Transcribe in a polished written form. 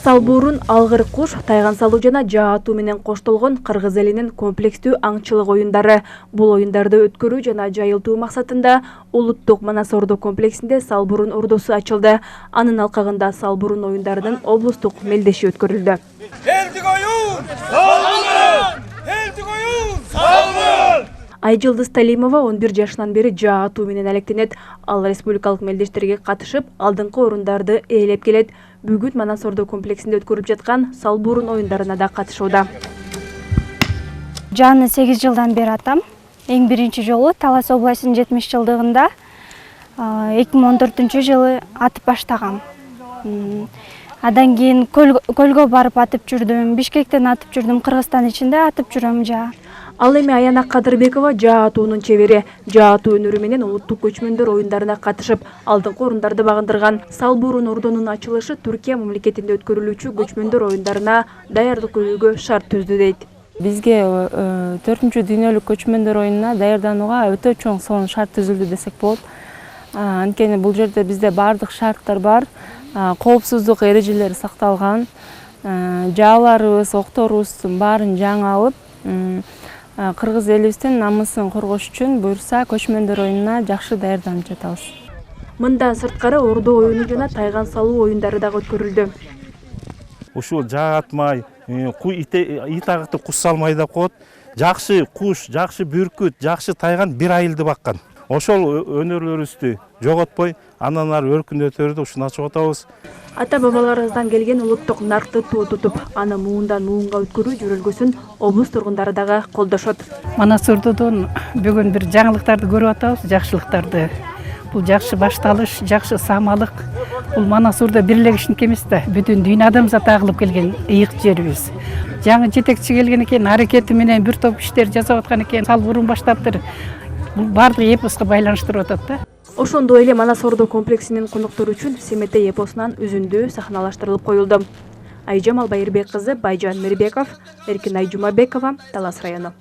Салбурун, алгыр куш, тайган салуу жана жаатуу менен коштолгон кыргыз элинин комплекстүү аңчылык оюндары. Бул оюндарды өткөрүү жана жайылтуу максатында улуттук Манас Ордо комплексинде Салбурун ордосу ачылды. Анын алкагында Салбурун оюндарынын облустук мелдеши өткөрүлдү. Элдик оюн! Салбурун! Элдик оюн! Салбурун! Айжылдыз Талимова 11 жашынан бери жаатуу менен алектенет. Ал республикалык мелдештерге катышып, алдыңкы орундарды ээлеп келет. Бүгүн Манас Ордо комплексинде өткөрүлүп жаткан Салбурун оюндарына да катышууда. Жаны 8 жылдан бери атам. Эң биринчи жолу Талас областынын 70 жылдыгында 2014 атып баштагам. Адан кийин көлгө барып атып жүрдүм, Бишкектен атып жүрдүм, Кыргызстан ичинде атып жүрөм жа. Ал эми Аяна Кадырбекова жаатуунун чебери. Жаатуу өнөрү менен улуттук көчмөндөр оюндарына катышып, алдыңкы орундарды багындырган. Салбурун ордонун ачылышы Түркия мамлекетинде өткөрүлүүчү көчмөндөр оюндарына даярдык көрүүгө шарт түздү дейт. Бизге 4-чү дүйнөлүк көчмөндөр оюнуна даярданууга өтө чоң сонун шарт түзүлдү десек болот. Анткени бул жерде бизде бардык шарттар бар, коопсуздук эрежелери сакталган, жааларыбыз, окторубуздун баарын жаңы алып, кыргыз элибиздин намысын коргош үчүн буюрса көчмөндөр оюнуна жакшы даярданып жатабыз. Мындан сырткары ордо оюну жана тайган салуу оюндары дагы өткөрүлдү. Ушул жаа атмай, ит агытып куш салмай деп коет. Жакшы куш, жакшы бүркүт, жакшы тайган бир айылды баккан. Ошол өнөрлөрүбүздү жоготпой, андан ары өркүндөтөрдү ушуну ачып атабыз. Ата бабаларыбыздан келген улуттук наркты туу тутуп, аны муундан муунга өткөрүү жөрөлгөсүн облус тургундары дагы колдошот. Манас Ордодон бүгүн бир жаңылыктарды көрүп атабыз, жакшылыктарды. Бул жакшы башталыш, жакшы самалык. Бул Манас Ордо бирлегишиники эмес да, бүтүн дүйнө адамзат агылып келген ыйык жерибиз. Жаңы жетекчи келген экен, аракети менен бир топ иштер жасап аткан экен, Салбурун баштаптыр. Бул бардык эпоска байланыштырып атат да. Ошондой эле Манас Ордо комплексинин коноктору үчүн Семетей эпосунан үзүндү сахналаштырылып коюлду. Айжамал Байырбек кызы, Байжан Мирбеков, Эркинай Жумабекова, Талас району.